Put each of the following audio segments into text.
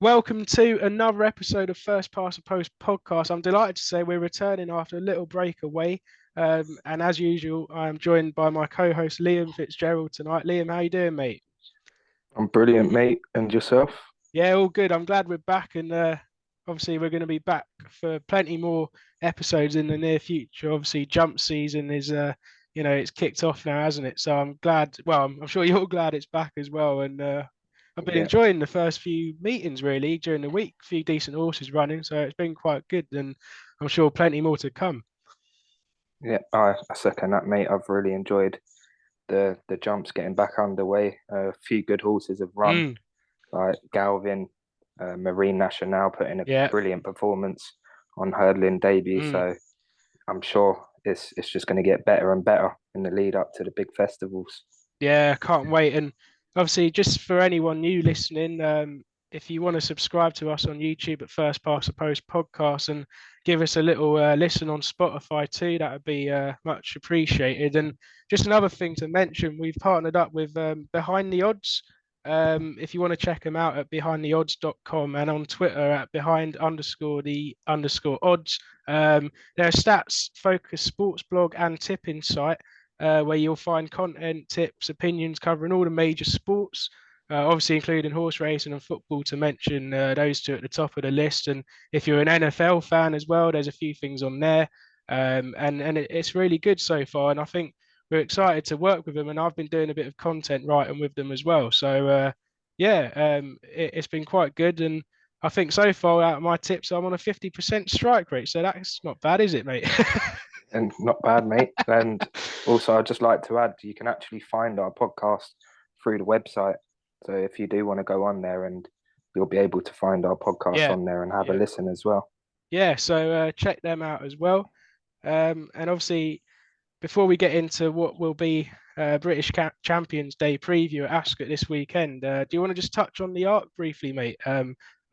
Welcome to another episode of First Past the Post podcast. I'm delighted to say we're returning after a little break away. And as usual, I am joined by my co-host Liam Fitzgerald tonight. Liam, how you doing, mate? I'm brilliant, mate. And yourself? Yeah, all good. I'm glad we're back, and obviously we're going to be back for plenty more episodes in the near future. Obviously, jump season is, it's kicked off now, hasn't it? So I'm glad. Well, I'm sure you're glad it's back as well. And I've been Yeah, enjoying the first few meetings really during the week. A few decent horses running, so it's been quite good, and I'm sure plenty more to come. yeah. I second that, mate. I've really enjoyed the jumps getting back underway. A few good horses have run, Mm, like Galvin, Marine National put in a yeah. brilliant performance on hurdling debut. Mm. So I'm sure it's just going to get better and better in the lead up to the big festivals. Yeah, can't wait. And obviously, just for anyone new listening, if you want to subscribe to us on YouTube at First Past the Post podcast and give us a little listen on Spotify too, that would be much appreciated. And just another thing to mention, we've partnered up with Behind the Odds. If you want to check them out at behindtheodds.com and on Twitter at behind underscore the underscore odds. They're a stats focused sports blog and tipping site where you'll find content, tips, opinions covering all the major sports, obviously including horse racing and football to mention those two at the top of the list. And if you're an NFL fan as well, there's a few things on there. It's really good so far. And I think we're excited to work with them. And I've been doing a bit of content writing with them as well. So, it's been quite good. And I think so far out of my tips, I'm on a 50% strike rate. So that's not bad, is it, mate? And not bad, mate. And also, I'd just like to add, you can actually find our podcast through the website. So if you do want to go on there, and you'll be able to find our podcast Yeah. on there and have a Yeah. listen as well. Yeah, so check them out as well. And obviously, before we get into what will be British Champions Day preview at Ascot this weekend, do you want to just touch on the arc briefly, mate?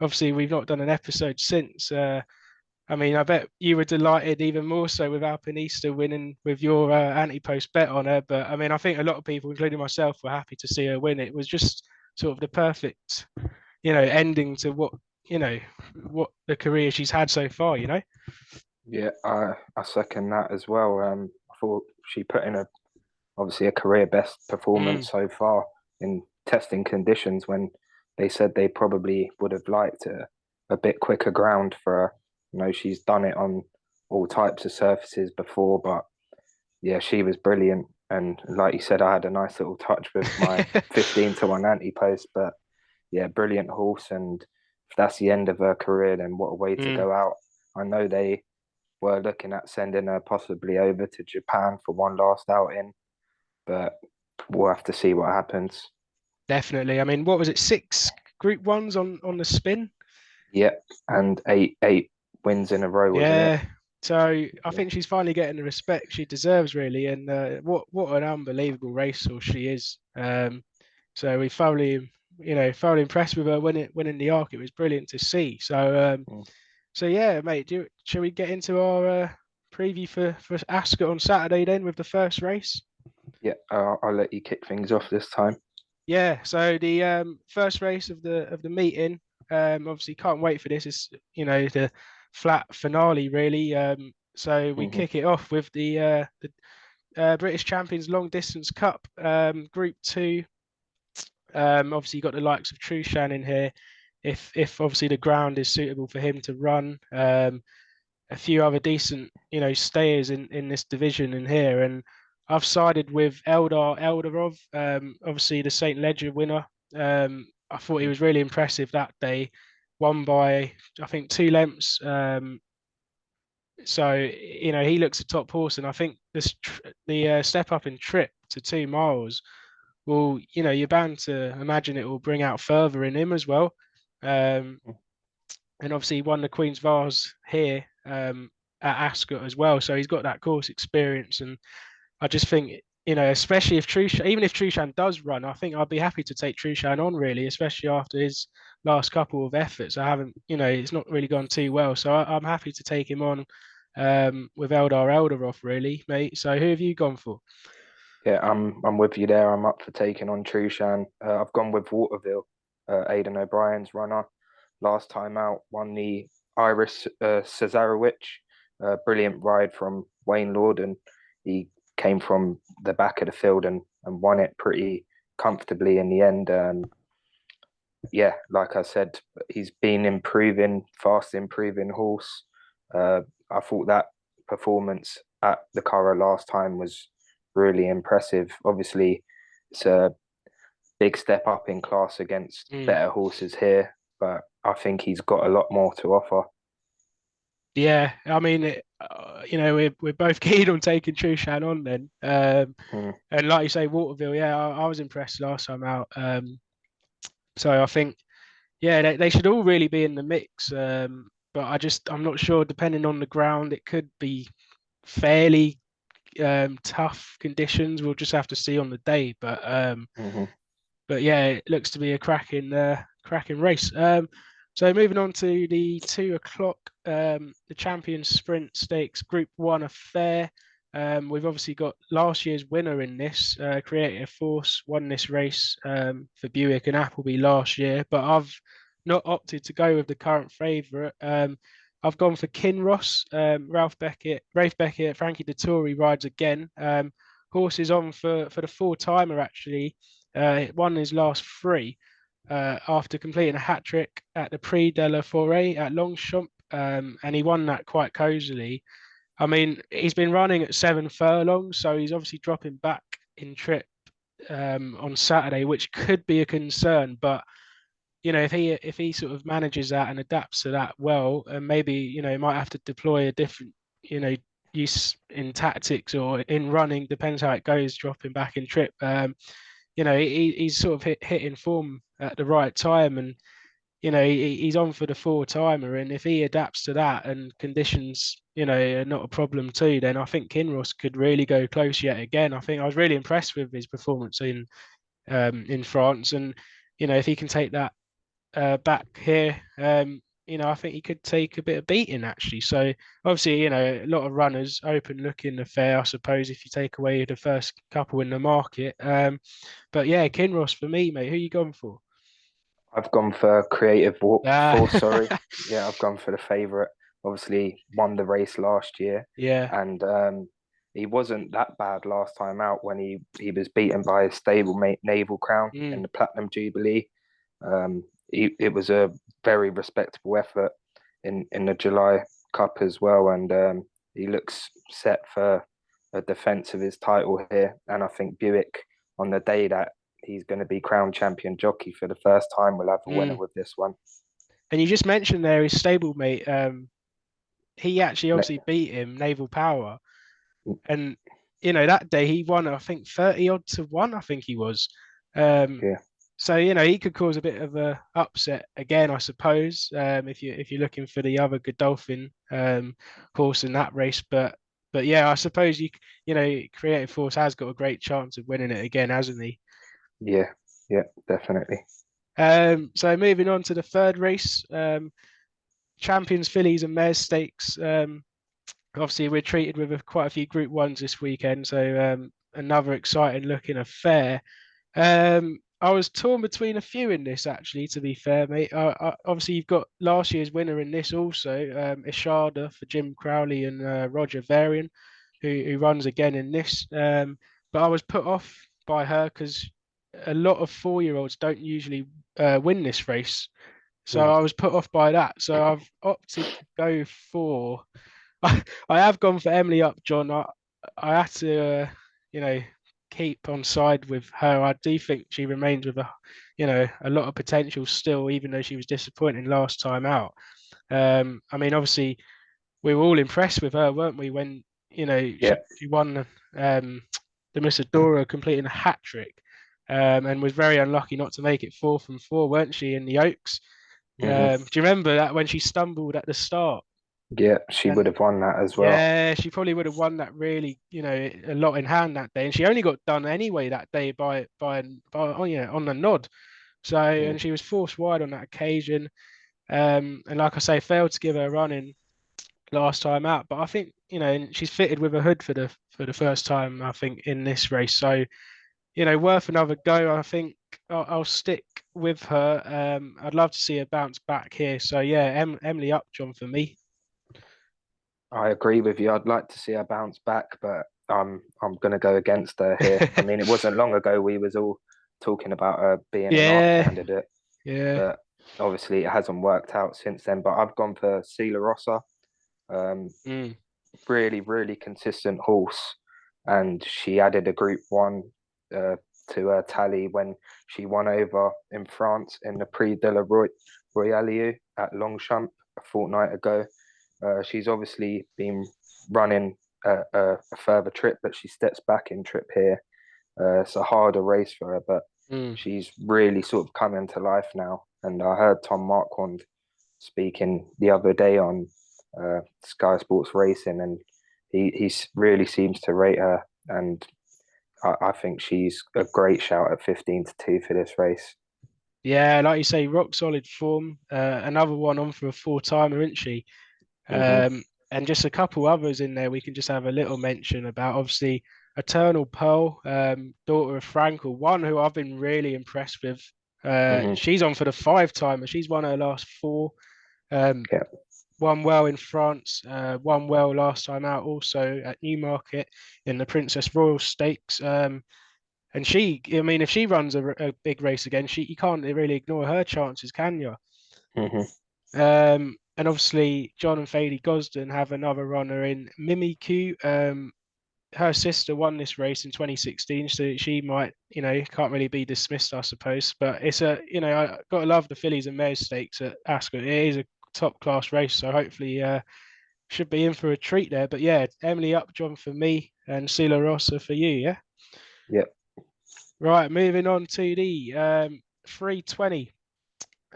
Obviously, we've not done an episode since. I mean, I bet you were delighted even more so with Alpinista winning with your anti-post bet on her. But I mean, I think a lot of people, including myself, were happy to see her win. It was just sort of the perfect, ending to what the career she's had so far. Yeah, I second that as well. I thought she put in obviously a career best Mm, performance so far in testing conditions when they said they probably would have liked a bit quicker ground for her. She's done it on all types of surfaces before, but yeah, she was brilliant. And like you said, I had a nice little touch with my 15-1 anti post, but yeah, brilliant horse. And if that's the end of her career, then what a way to mm. go out. I know they were looking at sending her possibly over to Japan for one last outing, but we'll have to see what happens. Definitely. I mean, what was it? Six Group Ones on the spin. Yep, and eight wins in a row, wasn't it? Yeah. So I Yeah, think she's finally getting the respect she deserves, really. And what an unbelievable racehorse she is. So we thoroughly impressed with her winning the Arc. It was brilliant to see. mm, So yeah, mate. Shall we get into our preview for Ascot on Saturday then with the first race? yeah. I'll let you kick things off this time. Yeah, so the first race of the meeting, obviously can't wait for this. It's the flat finale really. So we Hmm. kick it off with the British Champions Long Distance Cup, Group Two. Obviously you got the likes of Trushan in here. If obviously the ground is suitable for him to run, a few other decent stayers in this division in here, and I've sided with Eldar Eldarov, obviously the Saint Ledger winner. I thought he was really impressive that day, won by I think 2 lengths. So he looks a top horse, and I think the step up in trip to 2 miles will you're bound to imagine it will bring out further in him as well. Um, and obviously he won the Queen's Vase here at Ascot as well, so he's got that course experience. And I just think especially if Trushan, even if Trushan does run, I think I'd be happy to take Trushan on really, especially after his last couple of efforts. I haven't, it's not really gone too well, so I'm happy to take him on with Eldar Eldarov really, mate. So who have you gone for? Yeah, I'm with you there. I'm up for taking on Trushan. I've gone with Waterville, Aidan O'Brien's runner. last time out, won the Iris Cesarewicz. Brilliant ride from Wayne Lord, and he came from the back of the field and won it pretty comfortably in the end. Yeah, like I said, he's been improving, fast improving horse. I thought that performance at the Curragh last time was really impressive. Obviously, it's a big step up in class against Mm. better horses here, but I think he's got a lot more to offer. Yeah, I mean, we're both keen on taking Trushan on then. Mm, And like you say, Waterville, yeah, I was impressed last time out. So I think, yeah, they should all really be in the mix. But I'm not sure. Depending on the ground, it could be fairly tough conditions. We'll just have to see on the day. mhm. But yeah, it looks to be a cracking race. So moving on to the 2 o'clock, the Champions Sprint Stakes Group One affair. We've obviously got last year's winner in this. Creative Force won this race for Buick and Appleby last year, but I've not opted to go with the current favourite. I've gone for Kinross. Rafe Beckett, Frankie Dettori rides again. Horse is on for the full timer actually. Won his last three after completing a hat trick at the Prix de la Forêt at Longchamp, and he won that quite cosily. I mean, he's been running at 7 furlongs, so he's obviously dropping back in trip on Saturday, which could be a concern. But if he sort of manages that and adapts to that well, and maybe he might have to deploy a different use in tactics or in running, depends how it goes, dropping back in trip. He's sort of hitting form at the right time, and he's on for the four timer. And if he adapts to that and conditions, are not a problem too, then I think Kinross could really go close yet again. I think I was really impressed with his performance in France, and if he can take that back here, I think he could take a bit of beating actually. So obviously, a lot of runners open looking affair, I suppose, if you take away the first couple in the market. But yeah, Kinross for me, mate. Who you gone for? I've gone for Force, sorry. Ah, Yeah, I've gone for the favourite. Obviously, won the race last year, yeah. and he wasn't that bad last time out when he was beaten by his stablemate Naval Crown in Mm. the Platinum Jubilee. It was a very respectable effort in the July Cup as well, and he looks set for a defence of his title here. And I think Buick, on the day that he's going to be crowned champion jockey for the first time, will have a winner Mm. with this one. And you just mentioned there his stablemate. He actually obviously beat him, Naval Power, and that day he won, I think 30 odd to one, I think he was. Um, Yeah, so he could cause a bit of a upset again, I suppose, if you're looking for the other Godolphin horse in that race. But yeah, I suppose Creative Force has got a great chance of winning it again, hasn't he? yeah, yeah, definitely. So moving on to the third race, Champions Fillies and Mares Stakes. Obviously we're treated with quite a few Group Ones this weekend, so another exciting looking affair. I was torn between a few in this actually, to be fair, mate. Obviously you've got last year's winner in this also, Ishada for Jim Crowley and Roger Varian, who runs again in this. But I was put off by her because a lot of 4-year-olds don't usually win this race. So Mm. I was put off by that. So I've opted to go for I have gone for Emily Upjohn. I had to, you know, keep on side with her. I do think she remains with a lot of potential still, even though she was disappointing last time out. I mean, obviously, we were all impressed with her, weren't we? When Yeah, she won the Musadora, completing a hat trick, and was very unlucky not to make it 4 from 4, weren't she, in the Oaks? hmm, Do you remember that when she stumbled at the start? yeah, she would And have won that as well. yeah, she probably would have won that really, a lot in hand that day. And she only got done anyway that day by on the nod. So, Mm. and she was forced wide on that occasion. And like I say, failed to give her a run in last time out. But I think, she's fitted with a hood for the first time, I think, in this race. So, worth another go. I think I'll stick with her. I'd love to see her bounce back here. So yeah, Emily Upjohn for me. I agree with you. I'd like to see her bounce back, but I'm going to go against her here. I mean, it wasn't long ago we was all talking about her being an ARC Yeah, candidate, yeah. but obviously it hasn't worked out since then. But I've gone for Sela Rossa. Um, Mm. really, really consistent horse, and she added a Group One uh, to her tally when she won over in France in the Prix de la Royale at Longchamp a fortnight ago. She's obviously been running a further trip, but she steps back in trip here. It's a harder race for her, but Mm. she's really sort of coming to life now. And I heard Tom Marquand speaking the other day on Sky Sports Racing, and he really seems to rate her. And I think she's a great shout at 15-2 for this race. Yeah, like you say, rock solid form. Another one on for a four-timer, isn't she? Hmm. And just a couple others in there we can just have a little mention about. Obviously, Eternal Pearl, daughter of Frankel, one who I've been really impressed with. Hmm. She's on for the five-timer. She's won her last four. Um, Yeah. won well in France, won well last time out also at Newmarket in the Princess Royal Stakes. And she, I mean, if she runs a big race again, you can't really ignore her chances, can you? Hmm. And obviously, John and Fady Gosden have another runner in Mimikyu. Her sister won this race in 2016, so she might, can't really be dismissed, I suppose. But it's I got to love the fillies and mares stakes at Ascot. It is a top class race, so hopefully, should be in for a treat there. But yeah, Emily Upjohn for me and Sela Rossa for you. Yeah. Yeah. Right, moving on to the 320,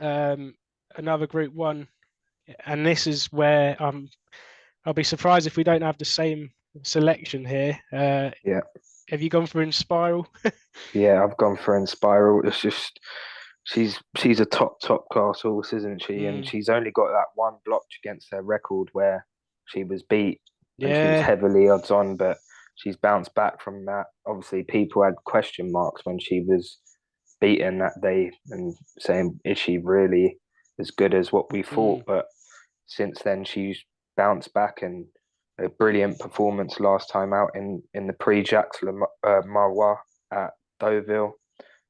um, another Group One, and this is where I'll be surprised if we don't have the same selection here. Yeah. Have you gone for Inspiral? Yeah, I've gone for Inspiral. It's just she's a top class horse, isn't she? And Mm, she's only got that one blotch against her record where she was beat and she was yeah, heavily odds on, but she's bounced back from that. Obviously, people had question marks when she was beaten that day and saying, is she really as good as what we thought? mm, But since then, she's bounced back and a brilliant performance last time out in the Prix-Jacques Marois at Deauville.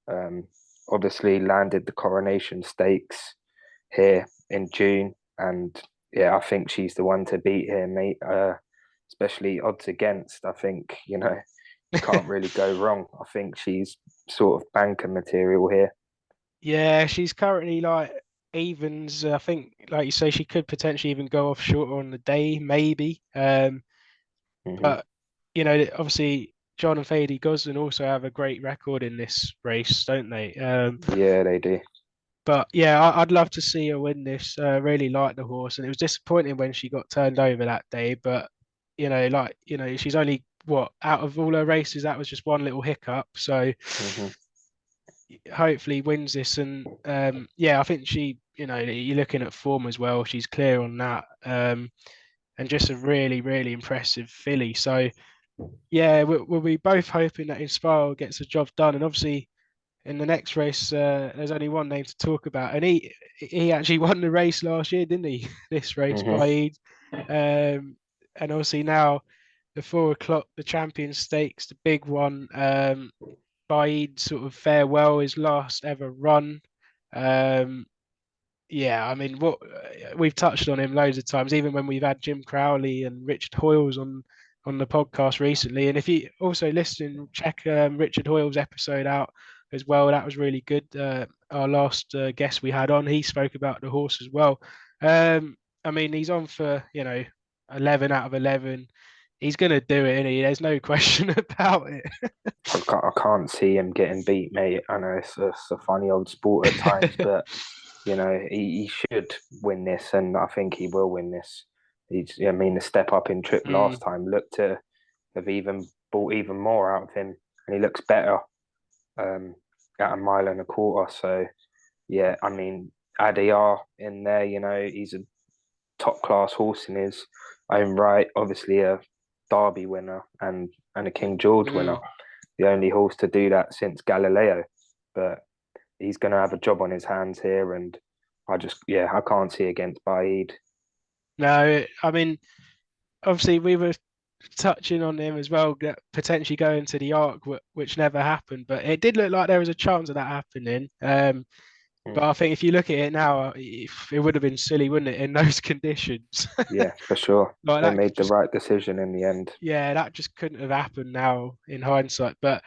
Um, Obviously, landed the Coronation Stakes here in June, and yeah, I think she's the one to beat here, mate. Especially odds against. I think you can't really go wrong. I think she's sort of banker material here. yeah. She's currently like evens. I think, like you say, she could potentially even go off shorter on the day, maybe. Hmm. But obviously, John and Fady Gosden also have a great record in this race, don't they? Yeah, they do. But yeah, I'd love to see her win this. Really like the horse, and it was disappointing when she got turned over that day. But she's only what out of all her races, that was just one little hiccup. So Hmm. hopefully wins this, and yeah, I think she, you're looking at form as well. She's clear on that, and just a really, really impressive filly. So yeah, we'll be both hoping that Inspiral gets the job done, and obviously in the next race, there's only one name to talk about, and he actually won the race last year, didn't he? This race Hmm. by and obviously now the 4 o'clock, the Champions Stakes, the big one. Baid sort of farewell his last ever run. Um, yeah, I mean, what we've touched on him loads of times, even when we've had Jim Crowley and Richard Hoyles on the podcast recently. And if you also listen, check Richard Hoyles' episode out as well. That was really good. Our last guest we had on, he spoke about the horse as well. I mean, he's on for 11 out of 11. He's gonna do it, is There's no question about I can't see him getting beat, mate. I know it's a funny old sport at times, it. but he should win this, and I think he will win this. I mean, the step up in trip Mm. last time looked to have even brought even more out of him, and he looks better um, at a mile and a quarter. So yeah, I mean, Adiyar in there, he's a top class horse in his own right. Obviously, a Derby winner and a King George winner, Mm. the only horse to do that since Galileo. But he's going to have a job on his hands here, and I can't see against Baid. No, I mean, obviously we were touching on him as well, potentially going to the Arc, which never happened, but it did look like there was a chance of that happening. But Mm. I think if you look at it now, it would have been silly, wouldn't it, in those conditions? Yeah, for sure. Like They that made the just, right decision in the end. yeah, that just couldn't have happened now in hindsight. But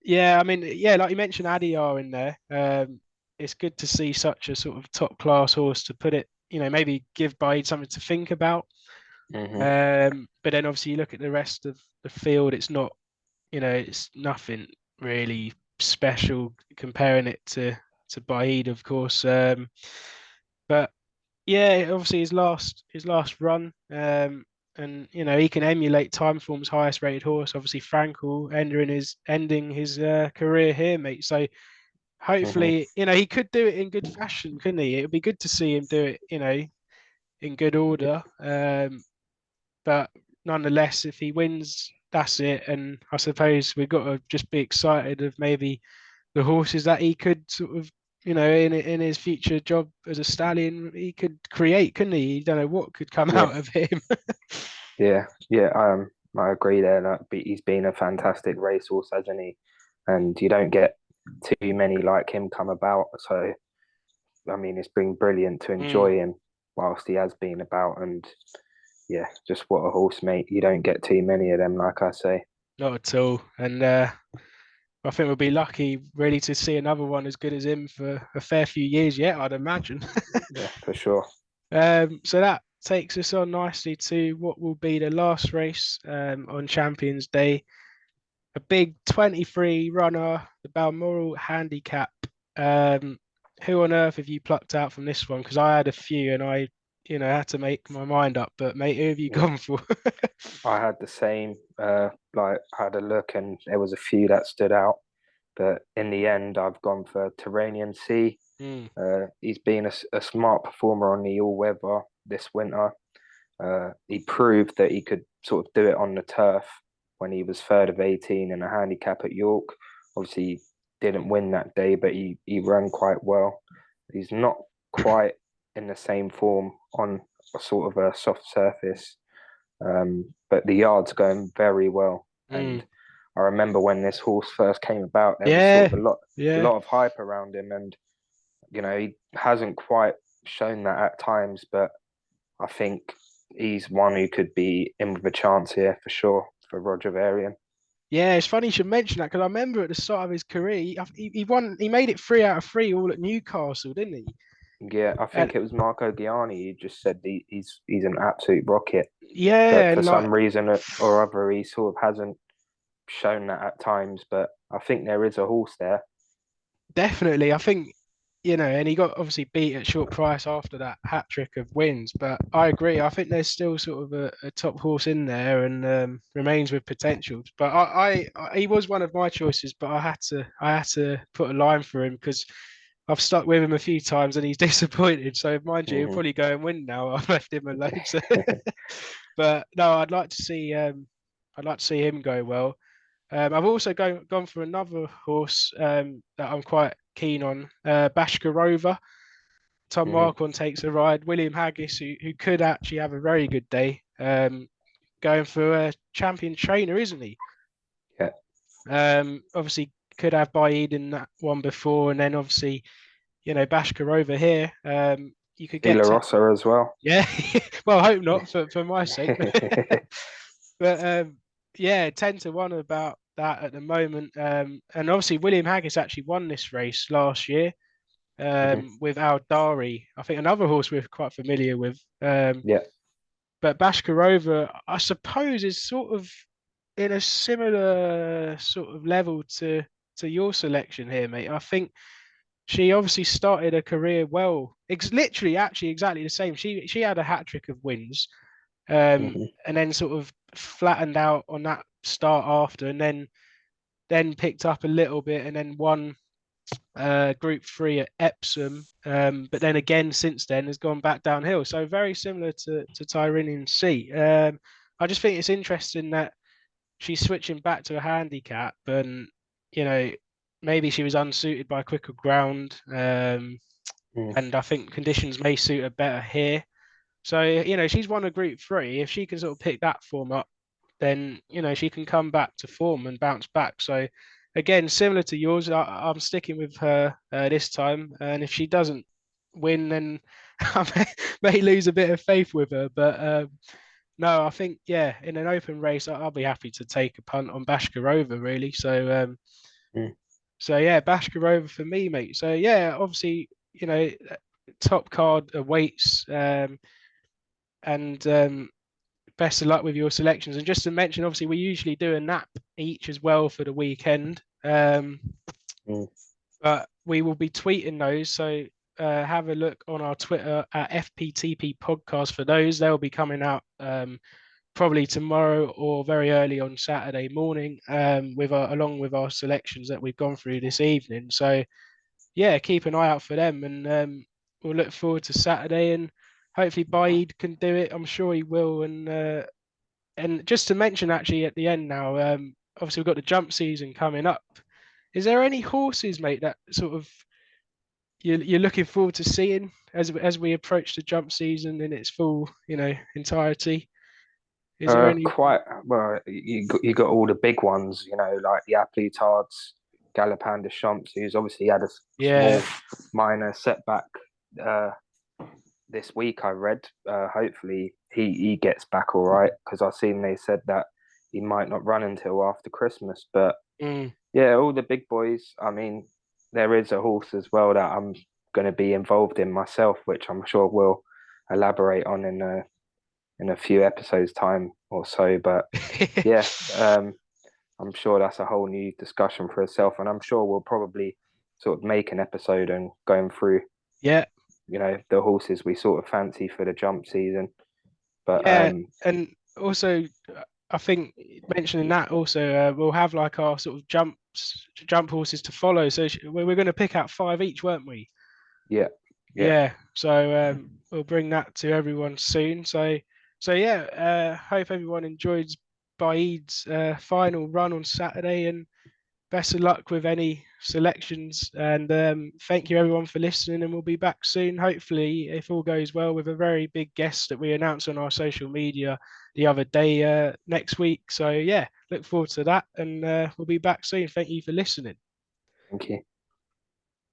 yeah, I mean, yeah, like you mentioned, Adiyar in there. It's good to see such a sort of top class horse to put it, maybe give Bide something to think about. Hmm. But then obviously you look at the rest of the field, it's not, it's nothing really special comparing it to Bide, of course. But yeah, obviously his last run, and he can emulate Timeform's highest rated horse. Obviously, Frankel ending his career here, mate. So Hmm. hopefully, he could do it in good fashion, couldn't he? It would be good to see him do it, in good Yeah, order. But nonetheless, if he wins, that's it. And I suppose we've got to just be excited of maybe the horses that he could sort of, in his future job as a stallion, he could create, couldn't he? You don't know what could come yeah, out of him. yeah. I agree there. He's been a fantastic racehorse, hasn't he? And you don't get too many like him come about. So I mean, it's been brilliant to Mm, enjoy him whilst he has been about. And yeah, just what a horse, mate. You don't get too many of them, like I say. not at all. And I think we'll be lucky really to see another one as good as him for a fair few years yet, I'd imagine. Yeah, for sure. So that takes us on nicely to what will be the last race on Champions Day. A big 23 runner, the Balmoral Handicap. Um, who on earth have you plucked out from this one? Because I had a few and I, had to make my mind up. But mate, who have you Yeah, gone for? I had the same. Like had a look, and there was a few that stood out. But in the end, I've gone for Terranian Sea. Mm, He's been a smart performer on the all weather this winter. He proved that he could sort of do it on the turf when he was third of 18 in a handicap at York. Obviously, he didn't win that day, but he ran quite well. He's not quite in the same form on a sort of a soft surface, but the yard's going very well. mm. And I remember when this horse first came about, there was sort Yeah, of a yeah. lot of hype around him, and he hasn't quite shown that at times, but I think he's one who could be in with a chance here for sure for Roger Varian. Yeah, it's funny you should mention that because I remember at the start of his career, he won, he made it 3 out of 3 all at Newcastle, didn't he? Yeah, I And think it was Marco Gianni who just said he's an absolute rocket, yeah, but for and like some reason or other, he sort of hasn't shown that at times. But I think there is a horse there. definitely, I think, and he got obviously beat at short price after that hat trick of wins. But I agree. I think there's still sort of a top horse in there and remains with potential. But he was one of my choices, but I had to put a line for him because I've stuck with him a few times and he's disappointed. So mind you, he'll Hmm. probably go and win now. I've left him alone. So. But no, I'd like to see him go well. I've also gone for another horse that I'm quite keen on, Bashka Rover. Tom Hmm. Marquand takes a ride. William Haggis, who could actually have a very good day, going for a champion trainer, isn't he? Yeah, Obviously, could have Baid in that one before, and then obviously, Bashka Rover here. You could De get La to, Rosa as well. yeah. Well, I hope not for my sake. But yeah, 10-1 about that at the moment. And obviously, William Haggis actually won this race last year Hmm. with Al Dari. I think another horse we're quite familiar with. Yeah. But Bashkarova, I suppose, is sort of in a similar sort of level to your selection here, mate. I think she obviously started a career well. It's literally actually exactly the same. She had a hat trick of wins, Hmm. and then sort of flattened out on that start after, and then picked up a little bit, and then won Group 3 at Epsom. But then again, since then, has gone back downhill. So very similar to Tyrrhenian Sea. I just think it's interesting that she's switching back to a handicap, and you know. maybe she was unsuited by quicker ground, Mm, and I think conditions may suit her better here. So, she's won a Group 3. If she can sort of pick that form up, then, she can come back to form and bounce back. So, again, similar to yours, I'm sticking with her this time. And if she doesn't win, then I may lose a bit of faith with her. But no, I think, yeah, in an open race, I'll be happy to take a punt on Bashkarova, really. mm, So yeah, Bashkarova for me, mate. So yeah, obviously, top card awaits, and best of luck with your selections. And just to mention, obviously, we usually do a nap each as well for the weekend, mm. but we will be tweeting those. So have a look on our Twitter at FPTP Podcast for those. They'll be coming out probably tomorrow or very early on Saturday morning, along with our selections that we've gone through this evening. So yeah, keep an eye out for them, and we'll look forward to Saturday, and hopefully Baid can do it. I'm sure he will. And just to mention, actually, at the end now, obviously we've got the jump season coming up. Is there any horses, mate, that sort of you're looking forward to seeing as we approach the jump season in its full, entirety? Is there any? Quite well. You got all the big ones, like the Applitards, Galopin de Champs, who's obviously had a small Yeah. minor setback uh, this week. I read. Hopefully he gets back all right because I've seen they said that he might not run until after Christmas. But Mm. yeah, all the big boys. I mean, there is a horse as well that I'm going to be involved in myself, which I'm sure we'll elaborate on in a few episodes time or so. But yeah, I'm sure that's a whole new discussion for itself, and I'm sure we'll probably sort of make an episode and going through, Yeah. the horses we sort of fancy for the jump season. But Yeah, and also I think mentioning that also we'll have like our sort of jump horses to follow. So we're going to pick out five each, weren't we? yeah, yeah, Yeah. So we'll bring that to everyone soon. So yeah, hope everyone enjoys Baid's final run on Saturday, and best of luck with any selections. And thank you everyone for listening. And we'll be back soon, hopefully, if all goes well, with a very big guest that we announced on our social media the other day next week. So yeah, look forward to that. And we'll be back soon. Thank you for listening. thank you.